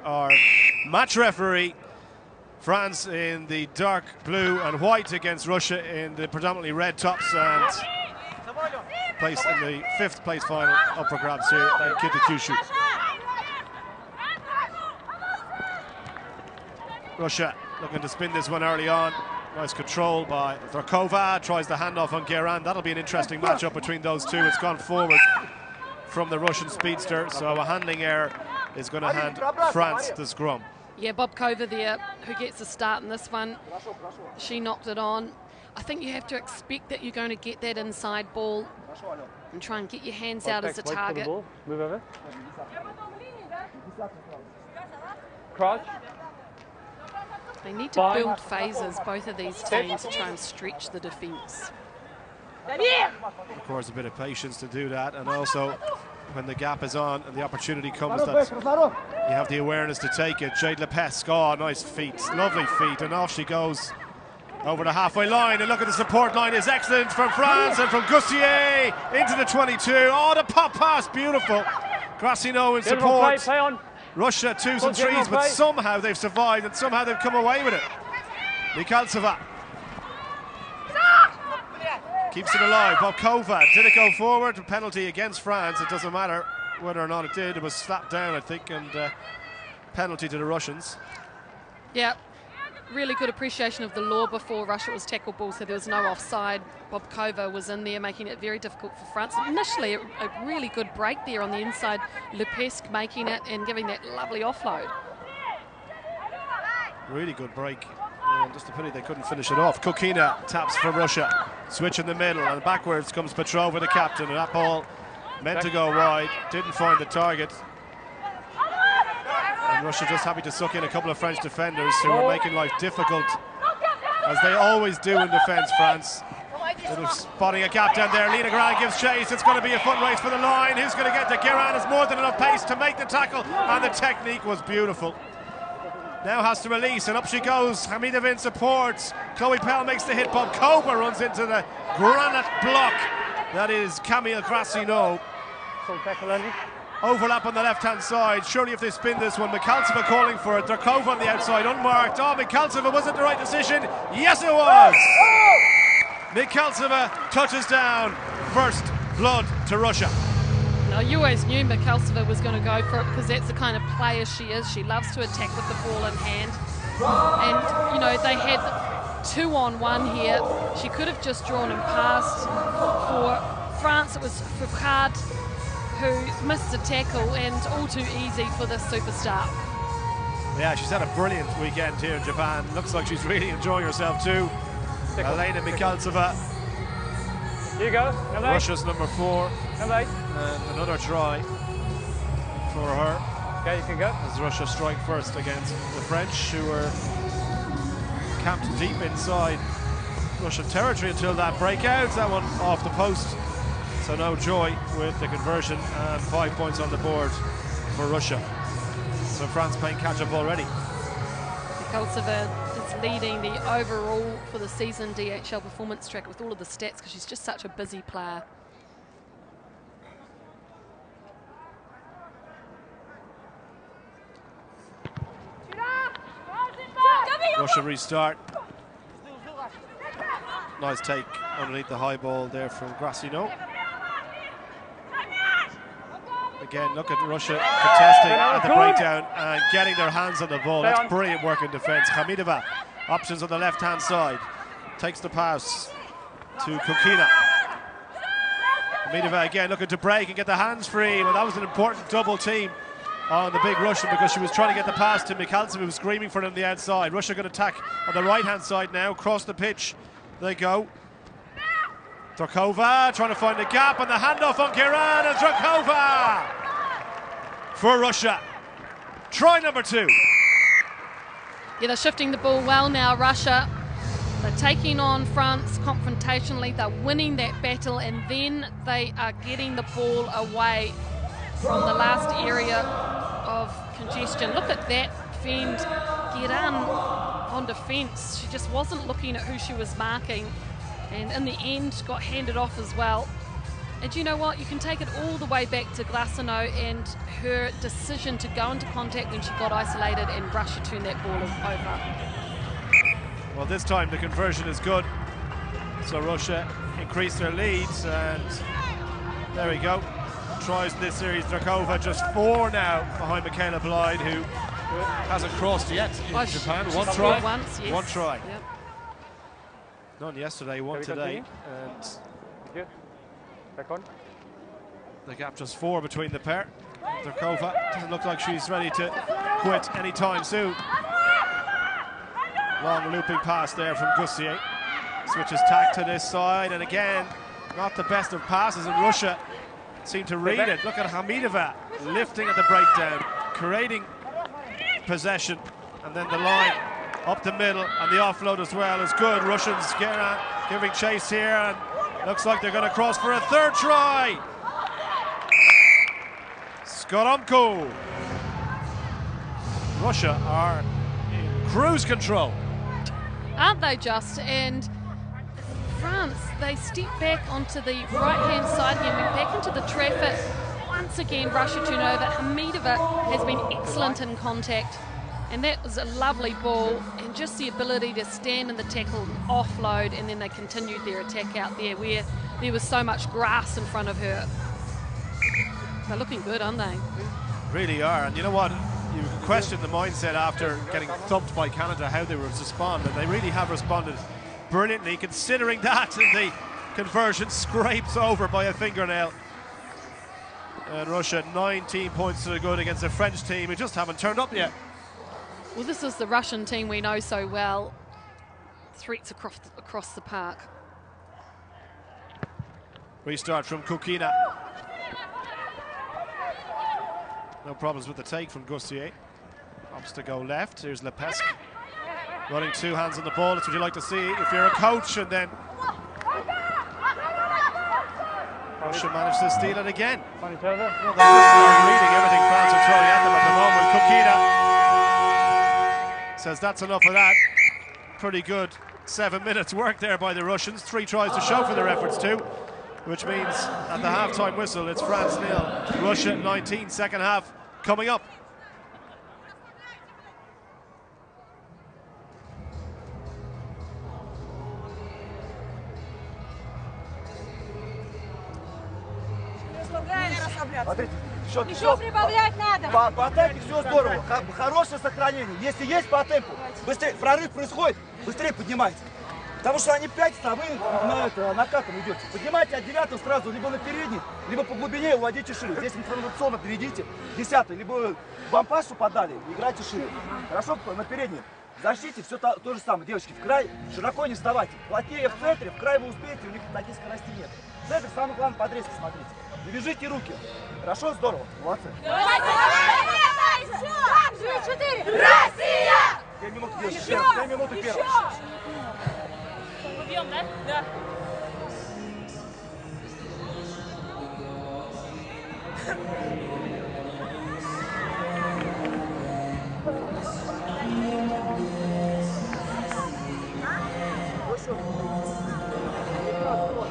our match referee. France in the dark blue and white against Russia in the predominantly red tops, and place in the 5th place final up for grabs here in Kitakyushu. Russia looking to spin this one early on. Nice control by Drakova, tries the handoff on Geran. That'll be an interesting matchup between those two. It's gone forward from the Russian speedster, so a handling error is going to hand France the scrum. Yeah, Bobkova there, who gets the start in this one. She knocked it on. I think you have to expect that you're going to get that inside ball and try and get your hands out as a target. Move over. Crouch. They need to build phases, both of these teams, to try and stretch the defence. Of course, a bit of patience to do that, and also when the gap is on and the opportunity comes, that you have the awareness to take it. Jade Lepesque, oh, nice feet, lovely feet, and off she goes over the halfway line. And look at the support line is excellent from France and from Goussier into the 22. Oh, the pop pass, beautiful. Grassino in support. Play on. Russia 2s and 3s, but somehow they've survived and somehow they've come away with it. Mikhaltseva keeps it alive. Bobkova, did it go forward? A penalty against France. It doesn't matter whether or not it did. It was slapped down, I think, and penalty to the Russians. Yeah, really good appreciation of the law before Russia was tackle ball, so there was no offside. Bobkova was in there, making it very difficult for France. Initially, a really good break there on the inside. Lepesque making it and giving that lovely offload. Really good break. Just a pity they couldn't finish it off. Kokina taps for Russia. Switch in the middle, and backwards comes Petrova, the captain, and that ball meant to go wide. Didn't find the target. And Russia just happy to suck in a couple of French defenders who are making life difficult, as they always do in defence, France. Little spotting a gap down there. Lena Grant gives chase. It's going to be a foot race for the line. Who's going to get to Geran? Has more than enough pace to make the tackle, and the technique was beautiful. Now has to release, and up she goes. Hamidov in support. Chloe Pell makes the hit. Bobkova runs into the granite block. That is Camille Grassino. Overlap on the left-hand side. Surely if they spin this one, Mikhaltseva calling for it. Drakova on the outside, unmarked. Oh, Mikhaltseva, was it the right decision? Yes, it was! Mikhaltseva touches down. First blood to Russia. Now, you always knew Mikhaltseva was going to go for it, because that's the kind of player she is. She loves to attack with the ball in hand. And, you know, they had 2-on-1 here. She could have just drawn and passed. For France, it was Foucault who missed a tackle, and all too easy for this superstar. Yeah, she's had a brilliant weekend here in Japan. Looks like she's really enjoying herself too. Elena Mikhaltseva. Here you go. Russia's number 4. And another try for her. Okay, you can go. As Russia strike first against the French, who were camped deep inside Russian territory until that breakout. That one off the post. So no joy with the conversion, and 5 points on the board for Russia. So France playing catch-up already. Mikhaltseva is leading the overall for the season DHL performance track with all of the stats, because she's just such a busy player. Russia restart. Nice take underneath the high ball there from Grassino. Again, look at Russia contesting at the breakdown and getting their hands on the ball. That's brilliant work in defence. Hamidova, options on the left-hand side. Takes the pass to Kokina. Hamidova again looking to break and get the hands free. Well, that was an important double team on the big Russian, because she was trying to get the pass to Mikhaltseva, who was screaming for it on the outside. Russia going to attack on the right-hand side now. Across the pitch they go. Drakova trying to find the gap, and the handoff on Geran, and Drakova for Russia. Try number 2. Yeah, they're shifting the ball well now, Russia. They're taking on France confrontationally. They're winning that battle, and then they are getting the ball away from the last area of congestion. Look at that fend. Geran on defence. She just wasn't looking at who she was marking, and in the end got handed off as well. And you know what? You can take it all the way back to Glassano and her decision to go into contact when she got isolated and Russia turned that ball over. Well, this time the conversion is good. So Russia increased their leads, and there we go. Tries in this series. Drakova just 4 now behind Michaela Blythe, who hasn't crossed yet in Japan. One try. Once, yes. One try. Yep. None yesterday, one today. And Good. Back on. the gap just 4 between the pair. Drakova doesn't look like she's ready to quit anytime soon. Long looping pass there from Gussier. Switches tack to this side, and again, not the best of passes, and Russia seem to read it. Look at Hamidova lifting at the breakdown, creating possession, and then the line up the middle, and the offload as well is good. Russians giving chase here, and looks like they're going to cross for a 3rd try. Skoromko. Russia are in cruise control. Aren't they just? And France, they step back onto the right-hand side again, went back into the traffic. Once again, Russia turn over. Hamidova has been excellent in contact, and that was a lovely ball, and just the ability to stand in the tackle and offload, and then they continued their attack out there where there was so much grass in front of her. They're looking good, aren't they? Really are, and you know what? You question the mindset after getting thumped by Canada, how they would respond, and they really have responded brilliantly, considering that the conversion scrapes over by a fingernail. And Russia 19 points to the good against a French team who just haven't turned up yet. Well, this is the Russian team we know so well. Threats across the park. Restart from Kukina. No problems with the take from Gussier. Opts to go left. Here's Lepesque. Running 2 hands on the ball. That's what you like to see if you're a coach. And then Russia managed to steal it again. On each other. Well, they're just reading everything France are throwing at them at the moment. Kukina says that's enough of that. Pretty good 7 minutes work there by the Russians. 3 tries to show for their efforts too, which means at the half-time whistle it's France 0, Russia 19. Second half coming up. Смотрите, Еще прибавлять надо. По атаке все здорово, хорошее сохранение. Если есть по темпу, быстрее прорыв происходит, быстрее поднимайте. Потому что они пятятся, а вы накатом идете. Поднимайте от 9 сразу, либо на передний, либо по глубине уводите шире. Здесь информационно перейдите, 10-й, либо вам пасу подали, играйте шире. Хорошо, на передний. В защите все то же самое. Девочки, в край широко не вставайте. Плотнее в центре, в край вы успеете, у них таких скоростей нет. В центре самое главное подрезки смотрите. Движите руки. Хорошо, здорово. Молодцы. Давайте, давайте, еще! 4! Россия! 2 минуты держишь. 2 минуты первых. Убьем, да? Да.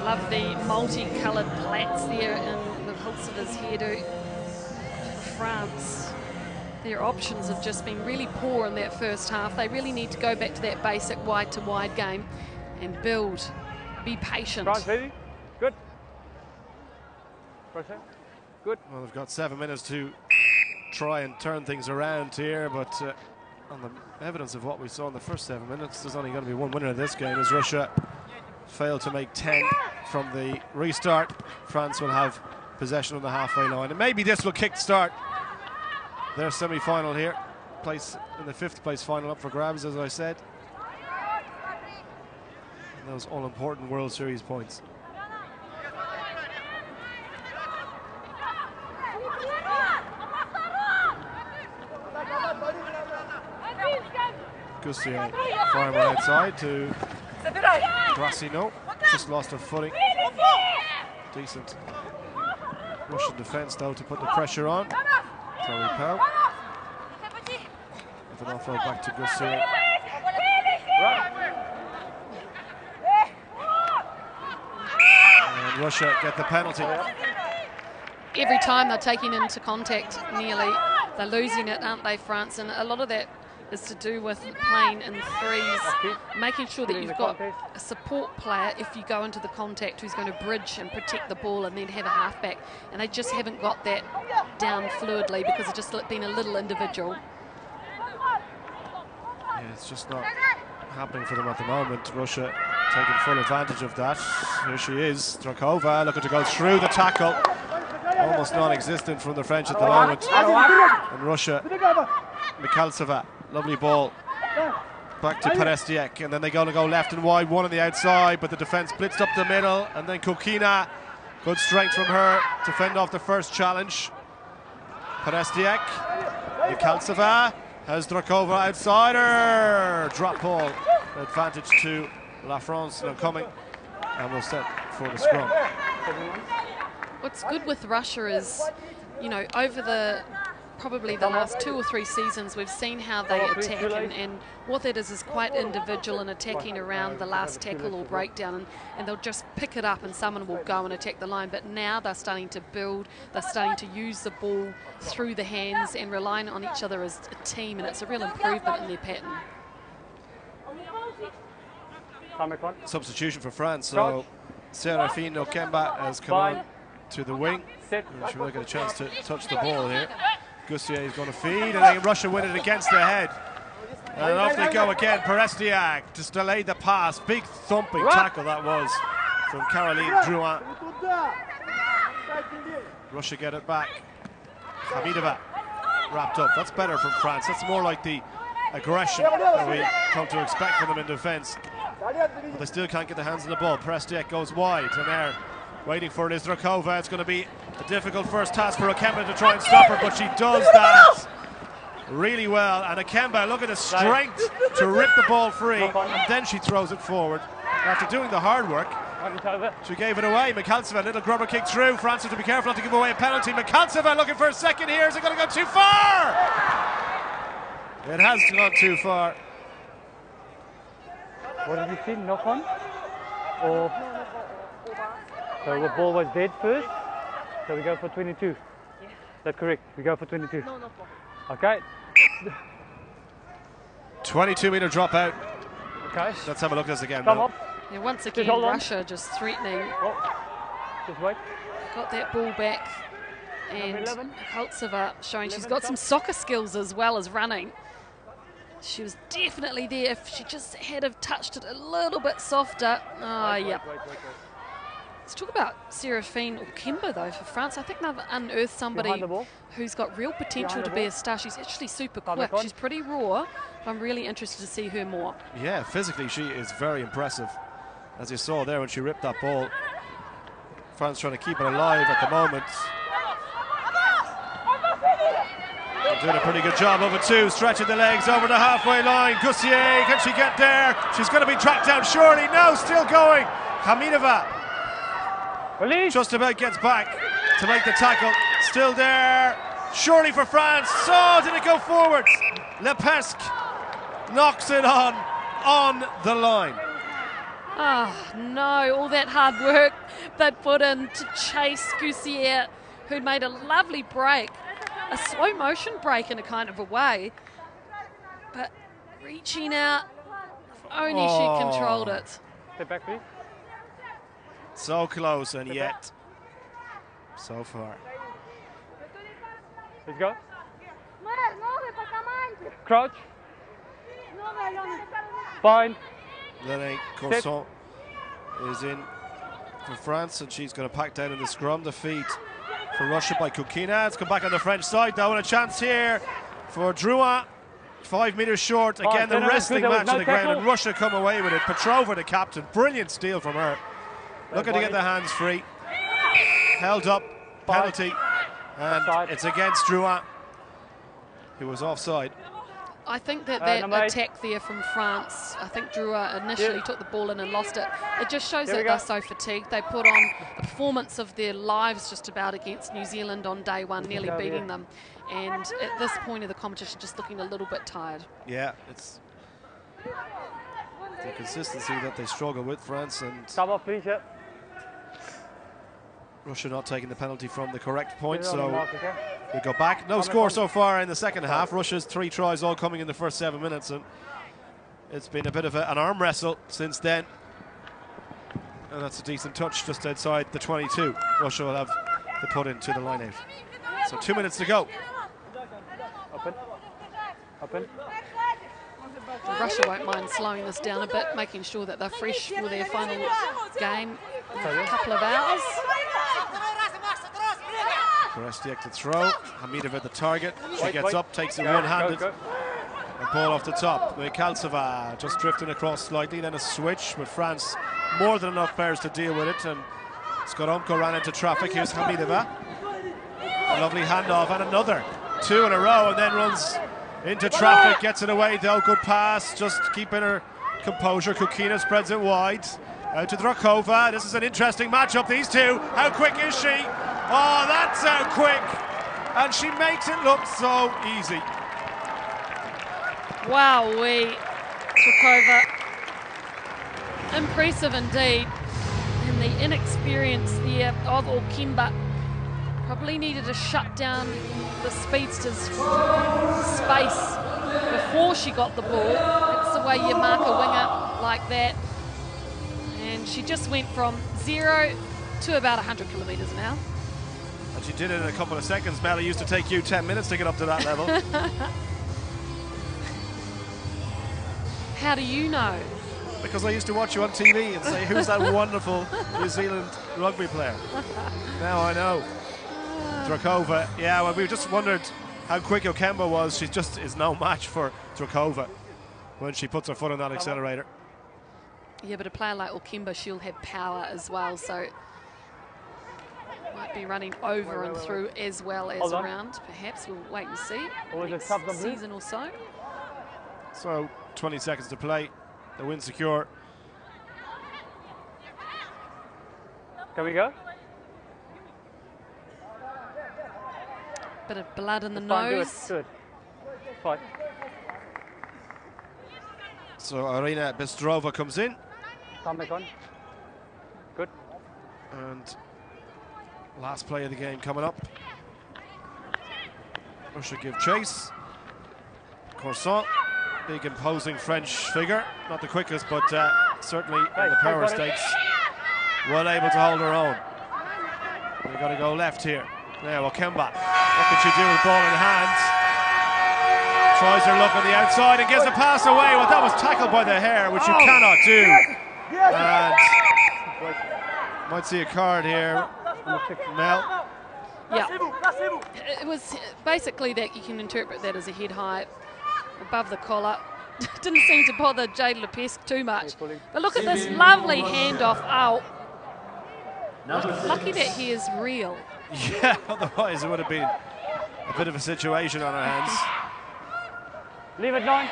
Love the multi-coloured plaits there in the Hulseva's hairdo. For France, their options have just been really poor in that first half. They really need to go back to that basic wide-to-wide game and build. Be patient. France, ready? Good. Russia. Good. Well, they've got 7 minutes to try and turn things around here, but on the evidence of what we saw in the first 7 minutes, there's only going to be one winner in this game as Russia failed to make 10 from the restart. France will have possession on the halfway line, and maybe this will kick-start their semi-final here. Place in the 5th place final up for grabs, as I said. And those all-important World Series points. Gussier firing right outside to Grassino. Just lost her footing. Decent Russian defence though to put the pressure on. Tori Pell. With an offload back to Gussier. And Russia get the penalty. Every time they're taking into contact nearly, they're losing it, aren't they, France? And a lot of that is to do with playing in threes, making sure that you've got a support player if you go into the contact who's going to bridge and protect the ball and then have a halfback. And they just haven't got that down fluidly because it's just been a little individual. Yeah, it's just not happening for them at the moment. Russia taking full advantage of that. Here she is, Drakova, looking to go through the tackle. Almost non-existent from the French at the moment. And Russia, Mikhaltseva, lovely ball. Back to Perestiek, and then they're going to go left and wide, one on the outside, but the defence blitzed up the middle, and then Kukina, good strength from her to fend off the first challenge. Perestiek, Mikhaltseva has Drakova outside her. Drop ball, advantage to La France now coming, and we'll set for the scrum. What's good with Russia is, you know, over probably the last 2 or 3 seasons, we've seen how they attack, and what that is quite individual and attacking around the last tackle or breakdown, and they'll just pick it up and someone will go and attack the line. But now they're starting to build, they're starting to use the ball through the hands and relying on each other as a team, and it's a real improvement in their pattern. Substitution for France, so Serafine Okemba has come on to the wing. She will get a chance to touch the ball here. Goussier is going to feed, and then Russia win it against the head. And off they go again. Perestiak just delayed the pass. Big thumping tackle that was from Caroline Drouin. Russia get it back. Hamidova wrapped up. That's better from France. That's more like the aggression that we come to expect from them in defence. But they still can't get their hands on the ball. Perestiak goes wide, and there, waiting for it is Drakova. It's going to be a difficult first task for Okemba to try and stop her, but she does that really well. And Okemba, look at the strength to rip the ball free, and then she throws it forward. After doing the hard work, she gave it away. Mikhaltseva, little grubber kick through. France has to be careful not to give away a penalty. Mikhaltseva looking for a second here. Is it going to go too far? It has gone too far. What did you see? Knock on? Or so the ball was dead first, so we go for 22. Yeah. Is that correct? We go for 22. No. Okay. 22-meter dropout. Okay. Let's have a look at this again. Come up. Yeah, once again, Russia just threatening. Oh. Just wait. Got that ball back, and Mikhaltseva showing she's got some soccer skills as well as running. She was definitely there. If she just had have touched it a little bit softer. Oh, yeah. Let's talk about Serafine Okemba, though, for France. I think they've unearthed somebody who's got real potential to be a star. She's actually super quick. She's pretty raw, but I'm really interested to see her more. Yeah, physically she is very impressive. As you saw there when she ripped that ball. France trying to keep it alive at the moment. Doing a pretty good job over two, stretching the legs over the halfway line. Goussier, can she get there? She's going to be tracked down, surely. No, still going. Hamidova just about gets back to make the tackle. Still there. Surely for France. So did it go forward? Lepesque knocks it on the line. Oh, no, all that hard work they put in to chase Goussier, who'd made a lovely break. A slow motion break in a kind of a way, but reaching out, if only she controlled it. Step back, please. So close and yet so far. Let's go. Crouch. Bind. Lene Corson is in for France, and she's going to pack down in the scrum. The feed for Russia by Kukina. It's come back on the French side though, and a chance here for Drouin. 5 meters short. Again, the wrestling match on the ground, and Russia come away with it. Petrova, the captain, brilliant steal from her. Looking to get the hands free. Held up, penalty, and it's against Drouin, who was offside. I think that attack there from France, I think Drouin initially took the ball in and lost it. It just shows that they're so fatigued. They put on a performance of their lives just about against New Zealand on day one, nearly beating them. And at this point of the competition, just looking a little bit tired. Yeah, it's the consistency that they struggle with, France. And come off, please, yeah. Russia not taking the penalty from the correct point, Get it on the so mark, okay? we go back. No score so far in the second half. Russia's 3 tries all coming in the first 7 minutes, and it's been a bit of an arm wrestle since then. And that's a decent touch just outside the 22. Russia will have the put into the line out. So 2 minutes to go. Open. Open. Russia won't mind slowing this down a bit, making sure that they're fresh for their final game in a couple of hours. Korestiak to throw. Hamidova the target. She gets up, takes it one-handed. And ball off the top. Mikaltseva just drifting across slightly. Then a switch with France. More than enough players to deal with it. And Skoronko ran into traffic. Here's Hamidova. A lovely handoff and another. 2 in a row, and then runs into traffic. Gets it away though. Good pass. Just keeping her composure. Kukina spreads it wide. Out to Drakova. This is an interesting matchup, these two. How quick is she? Oh, that's how quick. And she makes it look so easy. Wowee, Drakova. Impressive indeed. And the inexperience there of Okimba probably needed to shut down the speedster's space before she got the ball. That's the way you mark a winger like that. And she just went from 0 to about 100 kilometres an hour. And she did it in a couple of seconds. Mel, it used to take you 10 minutes to get up to that level. How do you know? Because I used to watch you on TV and say, who's that wonderful New Zealand rugby player? Now I know. Drakova, yeah, well, we just wondered how quick Okemba was. She just is no match for Drakova when she puts her foot on that accelerator. Yeah, but a player like Okimba, she'll have power as well, so might be running over and through as well as around. Perhaps we'll wait and see next season or so. So 20 seconds to play. The win secure. Can we go? Bit of blood in the Fine, nose. do it. Fine. So Arina Bistrova comes in. Come back on. Good. And last play of the game coming up. Russia give chase. Corson, big imposing French figure. Not the quickest, but certainly in the power stakes, well able to hold her own. We've got to go left here. Now Okemba, what can she do with ball in hand? Tries her look on the outside and gives a pass away. Well, that was tackled by the hair, which you cannot do. And might see a card here. Mel. Yeah, it was basically that you can interpret that as a head high above the collar. Didn't seem to bother Jade Lepesque too much. But look at this lovely handoff out. Lucky that he is real. Yeah, otherwise it would have been a bit of a situation on her hands. Leave it 9.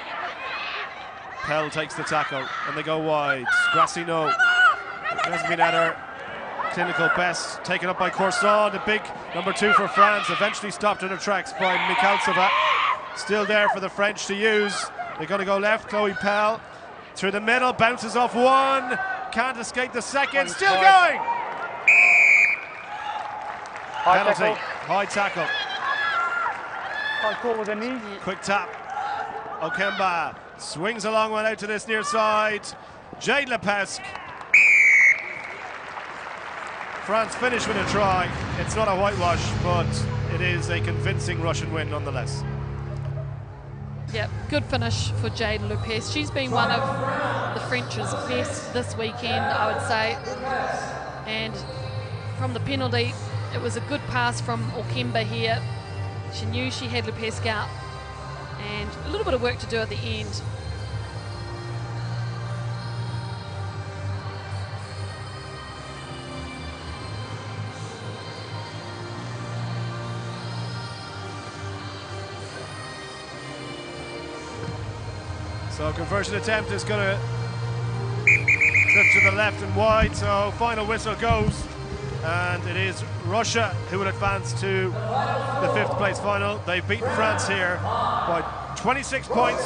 Pell takes the tackle and they go wide. Grassino hasn't been at her clinical best. Taken up by Corson, the big number 2 for France. Eventually stopped in her tracks by Mikaltseva. Still there for the French to use. They're going to go left. Chloe Pell through the middle, bounces off one. Can't escape the second. Still going. Penalty. High tackle. Can't call with a knee. Quick tap. Okemba swings along one out to this near side. Jade Lepesque. France finished with a try. It's not a whitewash, but it is a convincing Russian win nonetheless. Yep, good finish for Jade Lepesque. She's been one of the French's best this weekend, I would say. And from the penalty, it was a good pass from Okemba here. She knew she had Lepesque out. And a little bit of work to do at the end. So conversion attempt is going to drift to the left and wide, so final whistle goes. And it is Russia who will advance to the 5th place final. They've beaten France here by 26 points.